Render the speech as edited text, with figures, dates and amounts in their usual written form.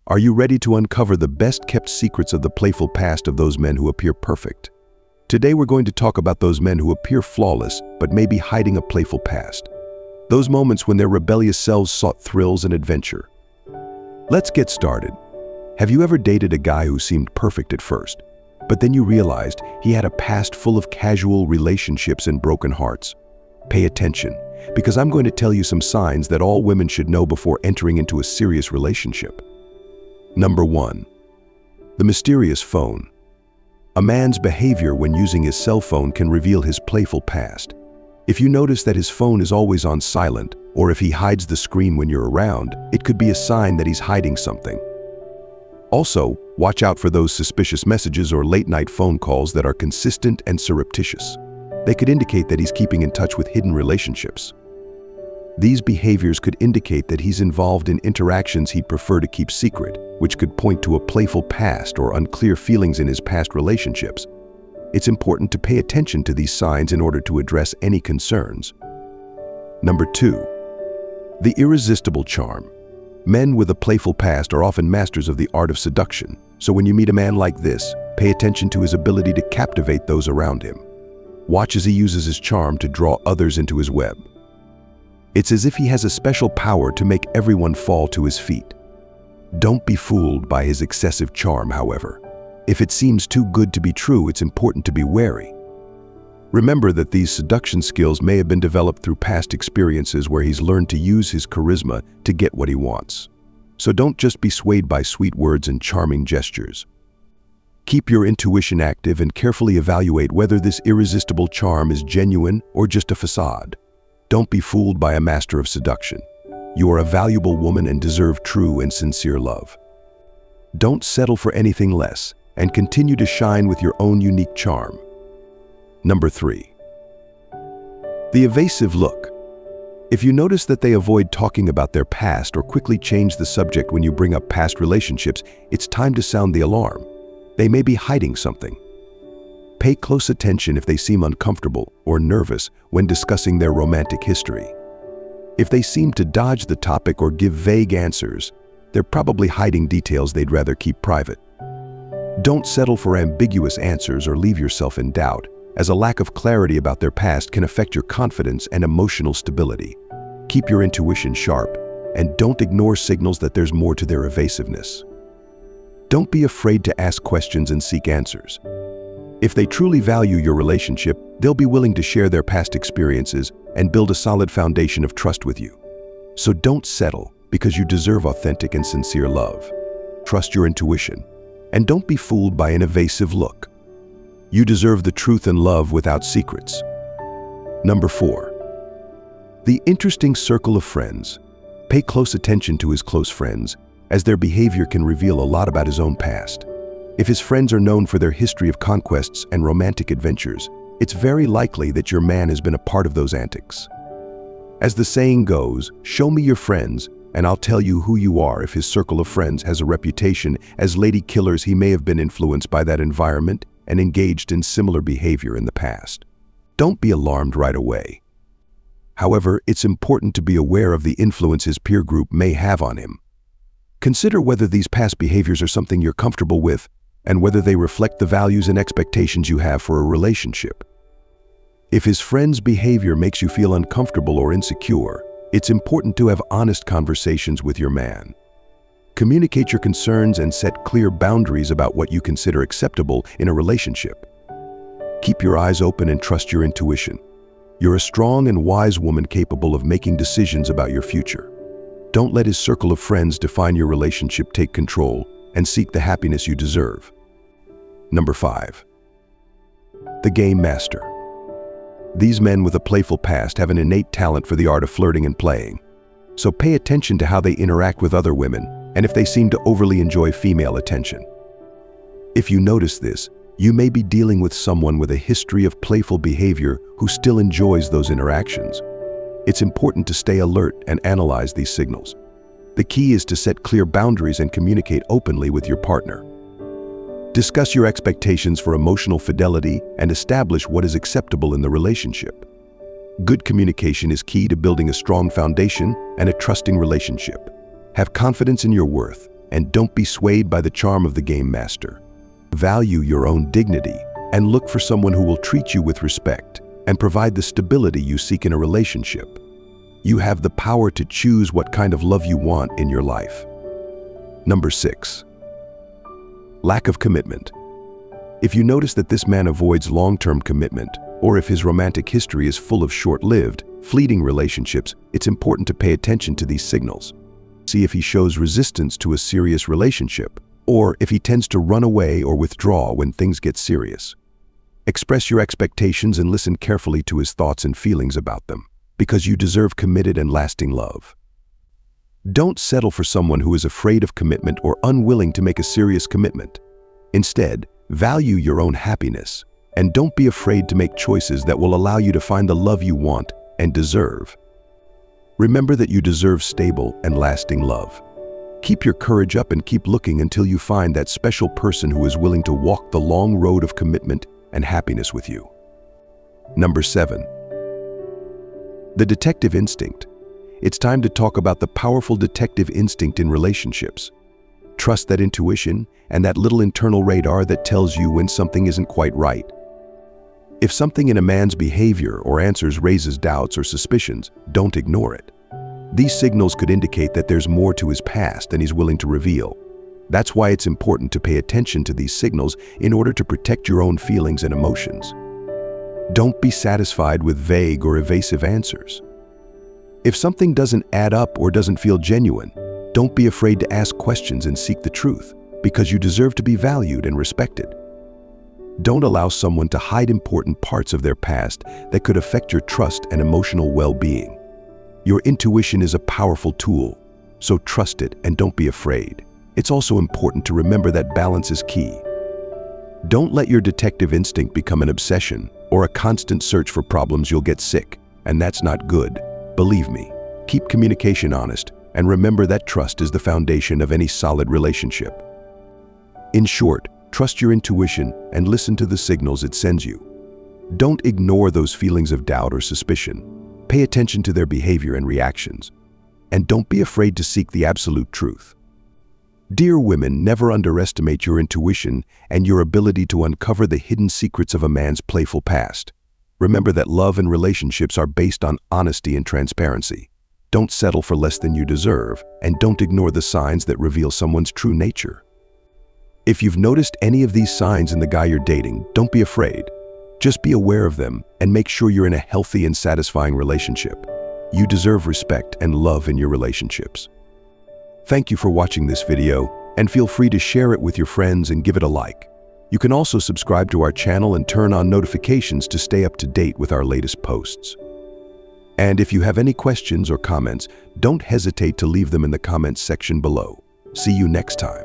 Are you ready to uncover the best-kept secrets of the playful past of those men who appear perfect? Today we're going to talk about those men who appear flawless but may be hiding a playful past. Those moments when their rebellious selves sought thrills and adventure. Let's get started. Have you ever dated a guy who seemed perfect at first, but then you realized he had a past full of casual relationships and broken hearts? Pay attention, because I'm going to tell you some signs that all women should know before entering into a serious relationship. Number 1. The mysterious phone. A man's behavior when using his cell phone can reveal his playful past. If you notice that his phone is always on silent, or if he hides the screen when you're around, it could be a sign that he's hiding something. Also, watch out for those suspicious messages or late-night phone calls that are consistent and surreptitious. They could indicate that he's keeping in touch with hidden relationships. These behaviors could indicate that he's involved in interactions he'd prefer to keep secret, which could point to a playful past or unclear feelings in his past relationships. It's important to pay attention to these signs in order to address any concerns. Number 2. The irresistible charm. Men with a playful past are often masters of the art of seduction, so when you meet a man like this, pay attention to his ability to captivate those around him. Watch as he uses his charm to draw others into his web. It's as if he has a special power to make everyone fall to his feet. Don't be fooled by his excessive charm, however. If it seems too good to be true, it's important to be wary. Remember that these seduction skills may have been developed through past experiences where he's learned to use his charisma to get what he wants. So don't just be swayed by sweet words and charming gestures. Keep your intuition active and carefully evaluate whether this irresistible charm is genuine or just a facade. Don't be fooled by a master of seduction. You are a valuable woman and deserve true and sincere love. Don't settle for anything less and continue to shine with your own unique charm. Number 3. The evasive look. If you notice that they avoid talking about their past or quickly change the subject when you bring up past relationships, it's time to sound the alarm. They may be hiding something. Pay close attention if they seem uncomfortable or nervous when discussing their romantic history. If they seem to dodge the topic or give vague answers, they're probably hiding details they'd rather keep private. Don't settle for ambiguous answers or leave yourself in doubt, as a lack of clarity about their past can affect your confidence and emotional stability. Keep your intuition sharp, and don't ignore signals that there's more to their evasiveness. Don't be afraid to ask questions and seek answers. If they truly value your relationship, they'll be willing to share their past experiences and build a solid foundation of trust with you. So don't settle, because you deserve authentic and sincere love. Trust your intuition, and don't be fooled by an evasive look. You deserve the truth and love without secrets. Number 4. The interesting circle of friends. Pay close attention to his close friends, as their behavior can reveal a lot about his own past. If his friends are known for their history of conquests and romantic adventures, it's very likely that your man has been a part of those antics. As the saying goes, show me your friends, and I'll tell you who you are. If his circle of friends has a reputation as lady killers, he may have been influenced by that environment and engaged in similar behavior in the past. Don't be alarmed right away. However, it's important to be aware of the influence his peer group may have on him. Consider whether these past behaviors are something you're comfortable with and whether they reflect the values and expectations you have for a relationship. If his friend's behavior makes you feel uncomfortable or insecure, it's important to have honest conversations with your man. Communicate your concerns and set clear boundaries about what you consider acceptable in a relationship. Keep your eyes open and trust your intuition. You're a strong and wise woman capable of making decisions about your future. Don't let his circle of friends define your relationship. Take control and seek the happiness you deserve. Number 5. The game master. These men with a playful past have an innate talent for the art of flirting and playing. So pay attention to how they interact with other women and if they seem to overly enjoy female attention. If you notice this, you may be dealing with someone with a history of playful behavior who still enjoys those interactions. It's important to stay alert and analyze these signals. The key is to set clear boundaries and communicate openly with your partner. Discuss your expectations for emotional fidelity and establish what is acceptable in the relationship. Good communication is key to building a strong foundation and a trusting relationship. Have confidence in your worth and don't be swayed by the charm of the game master. Value your own dignity and look for someone who will treat you with respect and provide the stability you seek in a relationship. You have the power to choose what kind of love you want in your life. Number 6. Lack of commitment. If you notice that this man avoids long-term commitment, or if his romantic history is full of short-lived, fleeting relationships, it's important to pay attention to these signals. See if he shows resistance to a serious relationship, or if he tends to run away or withdraw when things get serious. Express your expectations and listen carefully to his thoughts and feelings about them, because you deserve committed and lasting love. Don't settle for someone who is afraid of commitment or unwilling to make a serious commitment. Instead, value your own happiness, and don't be afraid to make choices that will allow you to find the love you want and deserve. Remember that you deserve stable and lasting love. Keep your courage up and keep looking until you find that special person who is willing to walk the long road of commitment and happiness with you. Number 7. The detective instinct. It's time to talk about the powerful detective instinct in relationships. Trust that intuition and that little internal radar that tells you when something isn't quite right. If something in a man's behavior or answers raises doubts or suspicions, don't ignore it. These signals could indicate that there's more to his past than he's willing to reveal. That's why it's important to pay attention to these signals in order to protect your own feelings and emotions. Don't be satisfied with vague or evasive answers. If something doesn't add up or doesn't feel genuine, don't be afraid to ask questions and seek the truth, because you deserve to be valued and respected. Don't allow someone to hide important parts of their past that could affect your trust and emotional well-being. Your intuition is a powerful tool, so trust it and don't be afraid. It's also important to remember that balance is key. Don't let your detective instinct become an obsession or a constant search for problems. You'll get sick, and that's not good. Believe me, keep communication honest and remember that trust is the foundation of any solid relationship. In short, trust your intuition and listen to the signals it sends you. Don't ignore those feelings of doubt or suspicion. Pay attention to their behavior and reactions. And don't be afraid to seek the absolute truth. Dear women, never underestimate your intuition and your ability to uncover the hidden secrets of a man's playful past. Remember that love and relationships are based on honesty and transparency. Don't settle for less than you deserve, and don't ignore the signs that reveal someone's true nature. If you've noticed any of these signs in the guy you're dating, don't be afraid. Just be aware of them and make sure you're in a healthy and satisfying relationship. You deserve respect and love in your relationships. Thank you for watching this video, and feel free to share it with your friends and give it a like. You can also subscribe to our channel and turn on notifications to stay up to date with our latest posts. And if you have any questions or comments, don't hesitate to leave them in the comments section below. See you next time.